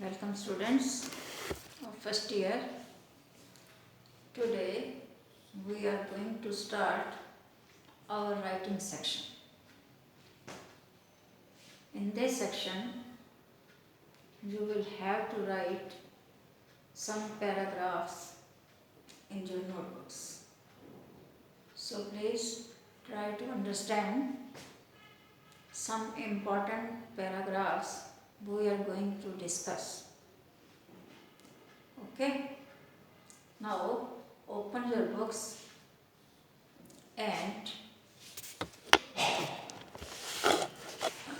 Welcome students of first year. Today we are going to start our writing section. In this section you will have to write some paragraphs in your notebooks. So please try to understand some important paragraphs we are going to discuss. Okay? Now open your books and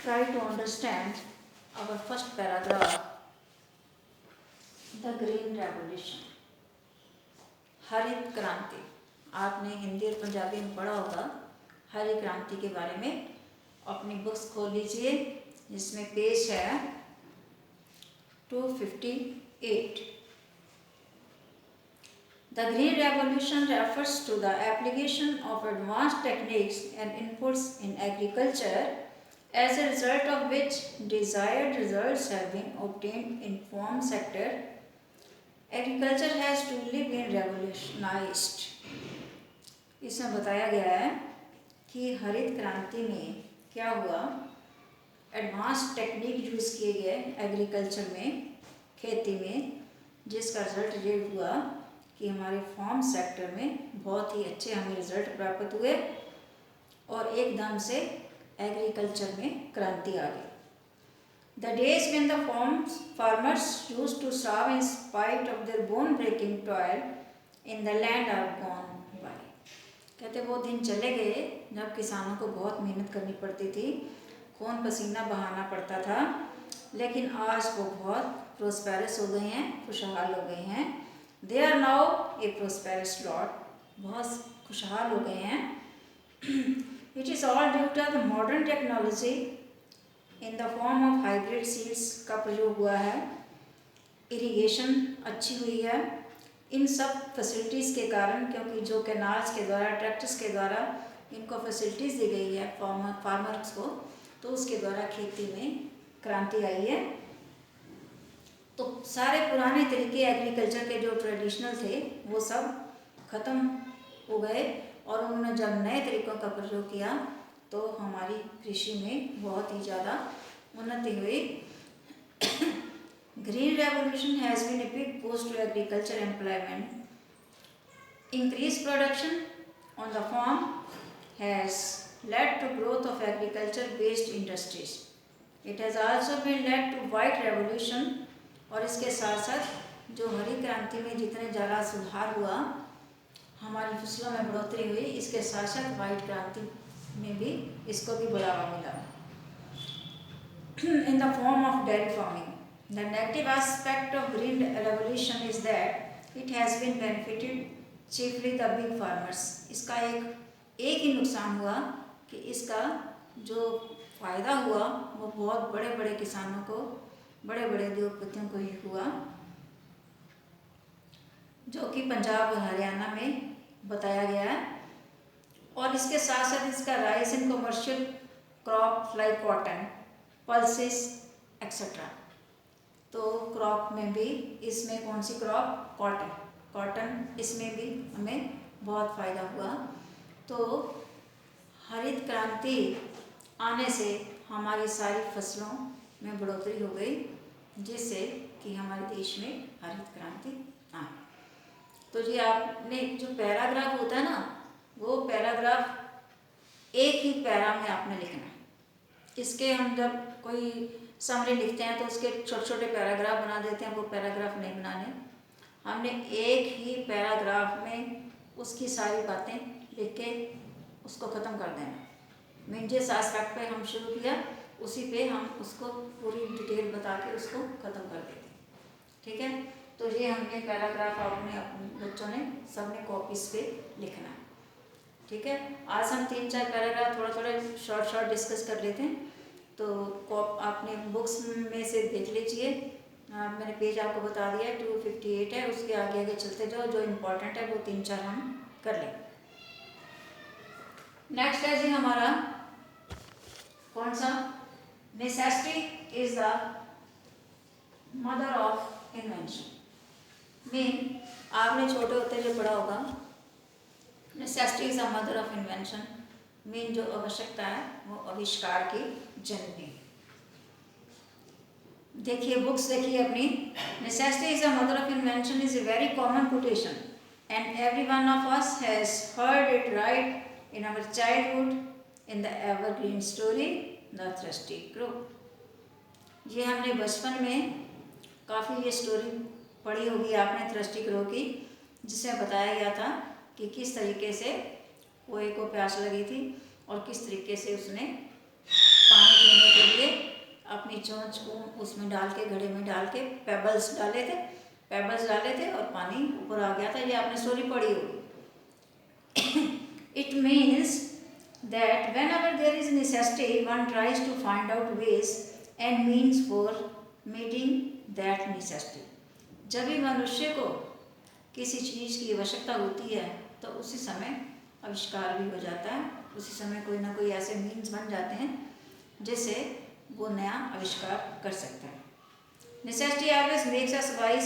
try to understand our first paragraph, the Green Revolution. हरित क्रांति. आपने हिंदी और पंजाबी में पढ़ा होगा हरित क्रांति के बारे में. अपनी बुक्स खोल लीजिए जिसमें पेज है 258. The Green Revolution refers to the application of advanced techniques and inputs in agriculture, as a result of which desired results have been obtained in farm sector. Agriculture has truly been revolutionized. इसमें बताया गया है कि हरित क्रांति में क्या हुआ. एडवांस टेक्निक यूज़ किए गए एग्रीकल्चर में, खेती में, जिसका रिजल्ट ये हुआ कि हमारे फार्म सेक्टर में बहुत ही अच्छे हमें रिजल्ट प्राप्त हुए और एकदम से एग्रीकल्चर में क्रांति आ गई. The days when the farmers used to starve in spite of their bone breaking toil in the land are gone by. कहते वो दिन चले गए जब किसानों को बहुत मेहनत करनी पड़ती थी, खून पसीना बहाना पड़ता था, लेकिन आज वो बहुत प्रोस्पेरस हो गए हैं, खुशहाल हो गए हैं. They are now a prosperous lot. बहुत खुशहाल हो गए हैं. It is all due to the modern technology in the form of hybrid seeds का प्रयोग हुआ है. इरिगेशन अच्छी हुई है इन सब फैसिलिटीज़ के कारण, क्योंकि जो कैनाल्स के द्वारा, ट्रैक्टर्स के द्वारा इनको फैसिलिटीज़ दी गई है फार्मर्स को, तो उसके द्वारा खेती में क्रांति आई है. तो सारे पुराने तरीके एग्रीकल्चर के जो ट्रेडिशनल थे वो सब ख़त्म हो गए और उन्होंने जब नए तरीक़ों का प्रयोग किया तो हमारी कृषि में बहुत ही ज़्यादा उन्नति हुई. Green Revolution has been a big boost to agriculture employment. Increased production on the farm has led to growth of agriculture-based industries. It has also been led to white revolution. और इसके साथ साथ जो हरी क्रांति में जितने ज़्यादा सुधार हुआ, हमारी फसलों में बढ़ोतरी हुई, इसके साथ साथ वाइट क्रांति में भी इसको भी बढ़ावा मिला. In the form of dairy farming. The negative aspect of green revolution is that it has been benefited chiefly the big farmers. इसका एक ही नुकसान हुआ कि इसका जो फ़ायदा हुआ वो बहुत बड़े बड़े किसानों को, बड़े बड़े उद्योगपतियों को ही हुआ, जो कि पंजाब और हरियाणा में बताया गया है. और इसके साथ साथ इसका rice in commercial crop like cotton, pulses etcetera. तो क्रॉप में भी इसमें कौन सी क्रॉप? कॉटन इसमें भी हमें बहुत फ़ायदा हुआ. तो हरित क्रांति आने से हमारी सारी फसलों में बढ़ोतरी हो गई, जिससे कि हमारे देश में हरित क्रांति आई. तो ये आपने जो पैराग्राफ होता है ना, वो पैराग्राफ एक ही पैरा में आपने लिखना है. इसके हम जब कोई समरी लिखते हैं तो उसके छोटे छोटे पैराग्राफ बना देते हैं, वो पैराग्राफ नहीं बनाने. हमने एक ही पैराग्राफ में उसकी सारी बातें लिख के उसको ख़त्म कर देना. मीन जिस एस्पेक्ट पे हम शुरू किया उसी पे हम उसको पूरी डिटेल बता के उसको ख़त्म कर देते. ठीक है. तो ये हमने पैराग्राफ अपने बच्चों ने सबने कॉपीज़ पे लिखना है. ठीक है. आज हम 3-4 पैराग्राफ थोड़ा शॉर्ट डिस्कस कर लेते हैं. तो आपने बुक्स में से देख लीजिए. मैंने पेज आपको बता दिया 258 है. उसके आगे चलते जाओ, जो इम्पोर्टेंट है वो 3-4 हम कर लें. नेक्स्ट है जी हमारा कौन सा? Necessity is the mother of invention mean आपने छोटे होते जो पढ़ा होगा necessity is the mother of invention mean जो आवश्यकता है वो आविष्कार की जननी। देखिए बुक्स देखिए अपनी। Necessity is the mother of invention is a very common quotation and every one of us has heard it right in our childhood in the evergreen story the thirsty crow. ये हमने बचपन में काफ़ी ये story पढ़ी होगी आपने thirsty crow की, जिसमें बताया गया था कि किस तरीके से कोए को प्यास लगी थी और किस तरीके से उसने पानी पीने के लिए अपनी चोंच को उसमें डाल के घड़े में डाल के पेबल्स डाले थे और पानी ऊपर आ गया था। ये आपने स्टोरी पढ़ी होगी। It means that whenever there is necessity one tries to find out ways and means for meeting that necessity. जब भी मनुष्य को किसी चीज़ की आवश्यकता होती है तो उसी समय आविष्कार भी हो जाता है, उसी समय कोई ना कोई ऐसे मीन्स बन जाते हैं जिससे वो नया आविष्कार कर सकता है। Necessity always makes us wise.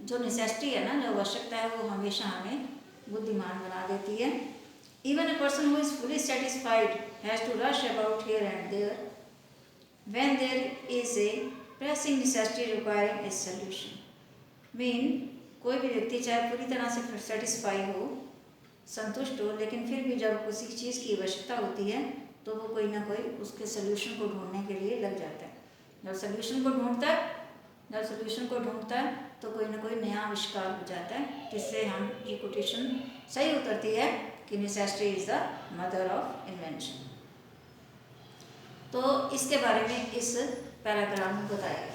जो नेसेसिटी है ना, जो आवश्यकता है, वो हमेशा हमें बुद्धिमान बना देती है। Even a person who is fully satisfied has to rush about here and there when there is a pressing necessity requiring a solution. Mean कोई भी व्यक्ति चाहे पूरी तरह से सेटिस्फाई हो, संतुष्ट हो, लेकिन फिर भी जब किसी चीज़ की आवश्यकता होती है तो वो कोई ना कोई उसके सोल्यूशन को ढूंढने के लिए लग जाता है। जब सोल्यूशन को ढूंढता है तो कोई ना कोई नया आविष्कार हो जाता है, जिससे हम ये कोटेशन सही उतरती है कि necessity is the mother of invention. तो इसके बारे में इस पैराग्राफ में बताया गया।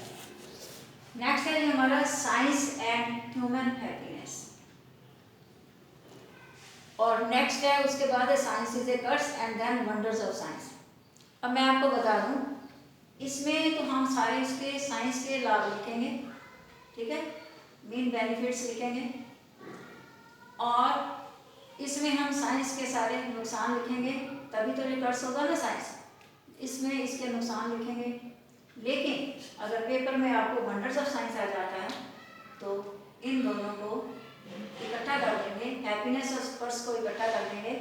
नेक्स्ट है हमारा साइंस एंड ह्यूमन हैप्पीनेस, और नेक्स्ट है उसके बाद है science is a curse and then wonders of science. अब मैं आपको बता दूं, इसमें तो हम सारे इसके साइंस के लाभ लिखेंगे, ठीक है, मेन बेनिफिट्स लिखेंगे, और इसमें हम साइंस के सारे नुकसान लिखेंगे, तभी तो ये कर्स होगा ना साइंस। इसमें इसके नुकसान लिखेंगे, लेकिन अगर पेपर में आपको वंडर्स ऑफ साइंस आ जाता है तो इन दोनों को इकट्ठा कर देंगे, हैप्पीनेस और कर्स को इकट्ठा कर देंगे,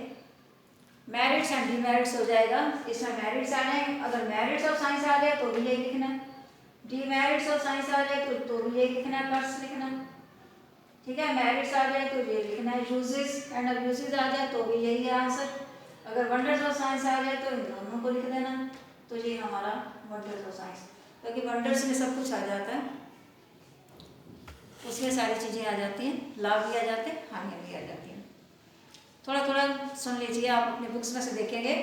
मेरिट्स एंड डीमेरिट्स हो जाएगा। इसमें मेरिट्स आ जाएंगे, अगर मेरिट्स ऑफ साइंस आ जाए तो भी यही लिखना, डीमेरिट्स ऑफ साइंस आ जाए तो भी यही लिखना, कर्स लिखना, ठीक है। मेरिट्स आ जाए तो ये लिखना है, यूजेस एंड अब्यूजेस आ जाए तो भी यही है आंसर। अगर वंडर्स ऑफ साइंस आ जाए तो इन दोनों को लिख देना, तो ये हमारा वंडर्स ऑफ साइंस, क्योंकि वंडर्स में सब कुछ आ जाता है, उसमें सारी चीज़ें आ जाती हैं, लाभ भी आ जाते हैं, हानियाँ भी आ जाती हैं। थोड़ा थोड़ा सुन लीजिए, आप अपने बुक्स में से देखेंगे।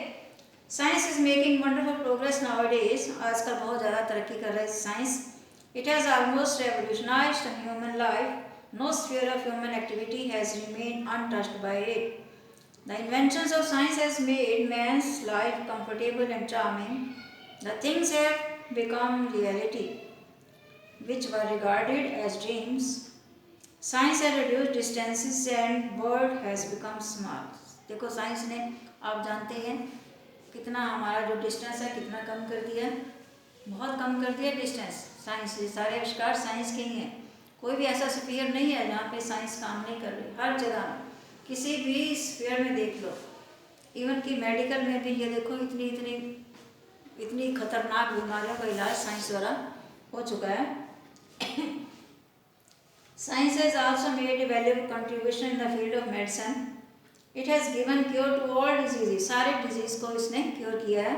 Science is making wonderful progress nowadays. आजकल बहुत ज़्यादा तरक्की कर रहा है science. It has almost revolutionised human life. No sphere of human activity has remain untouched by it. The inventions of science has made man's life comfortable and charming. The things have become reality, which were regarded as dreams. Science has reduced distances and world has become small. देखो science ने, आप जानते हैं कितना हमारा जो distance है कितना कम कर दिया, बहुत कम कर दिया डिस्टेंस। साइंस, ये सारे आविष्कार साइंस के ही हैं। कोई भी ऐसा स्फीयर नहीं है जहाँ पे साइंस काम नहीं कर रही। हर जगह किसी भी स्फीयर में देख लो, इवन कि मेडिकल में भी ये देखो, इतनी खतरनाक बीमारियों का इलाज साइंस द्वारा हो चुका है। Science has also made a valuable contribution in the field of medicine. It has given cure to all diseases. सारे डिजीज को इसने क्योर किया है।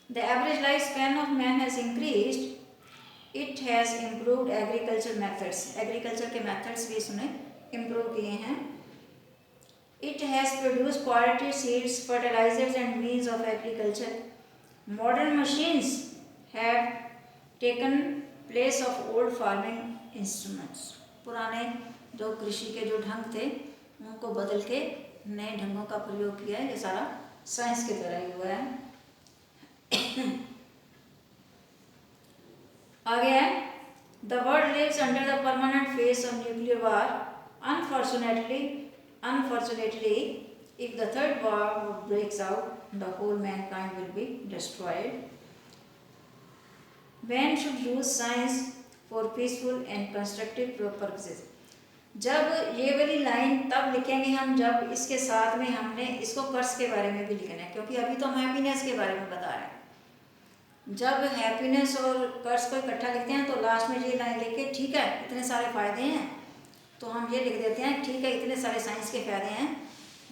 The average life span of man has increased. It has improved agriculture methods. Agriculture के methods भी इसने improve किए हैं। It has produced quality seeds, fertilizers and means of agriculture. Modern machines have taken place of old farming instruments. पुराने जो कृषि के जो ढंग थे उनको बदल के नए ढंगों का प्रयोग किया है। ये सारा साइंस के द्वारा ही हुआ है। आगे है, The world lives under the permanent face of nuclear war. Unfortunately, if the third war breaks out, the whole mankind will be destroyed. Man should use science for peaceful and constructive purposes. जब ये वाली line तब लिखेंगे हम जब इसके साथ में हमने इसको कर्स के बारे में भी लिखना है, क्योंकि अभी तो हम हैप्पीनेस के बारे में बता रहे हैं। जब हैप्पीनेस और कर्स को इकट्ठा लिखते हैं तो लास्ट में ये लाइन लिख के, ठीक है इतने सारे फायदे हैं, तो हम ये लिख देते हैं ठीक है इतने सारे साइंस के फायदे हैं,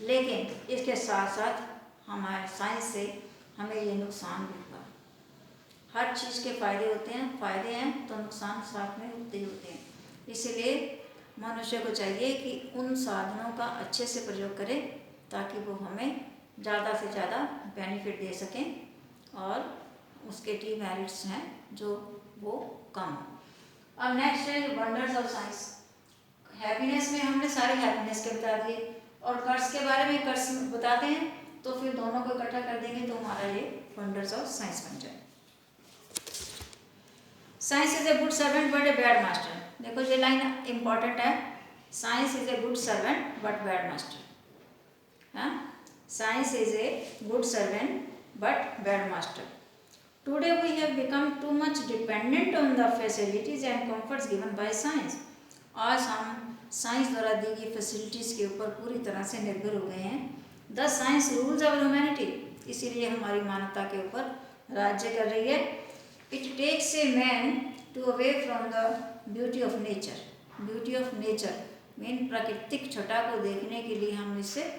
लेकिन इसके साथ साथ हमारे साइंस से हमें ये नुकसान भी होगा। हर चीज़ के फायदे होते हैं, फायदे हैं तो नुकसान साथ में होते ही होते हैं। इसीलिए मनुष्य को चाहिए कि उन साधनों का अच्छे से प्रयोग करे ताकि वो हमें ज़्यादा से ज़्यादा बेनिफिट दे सकें और उसके डिमेरिट्स हैं जो वो कम हो। अब नेक्स्ट है वंडर्स ऑफ साइंस। हैप्पीनेस में हमने सारे हैप्पीनेस के बता दिए और कर्स के बारे में कर्स बताते हैं, तो फिर दोनों को इकट्ठा कर देंगे तो हमारा ये वंडर्स ऑफ साइंस बन जाए। Science is a good servant but a bad master. देखो ये लाइन इंपॉर्टेंट है, science is a good servant but bad master. हाँ, science is a good servant but bad master. Today we have become too much dependent on the facilities and comforts given by science. आज हम science द्वारा दी गई facilities के ऊपर पूरी तरह से निर्भर हो गए हैं। The science rules our humanity, इसीलिए हमारी मानवता के ऊपर राज्य कर रही है। It takes a man to away from the beauty of nature. Beauty of nature mean प्राकृतिक छटा को देखने के लिए हम इससे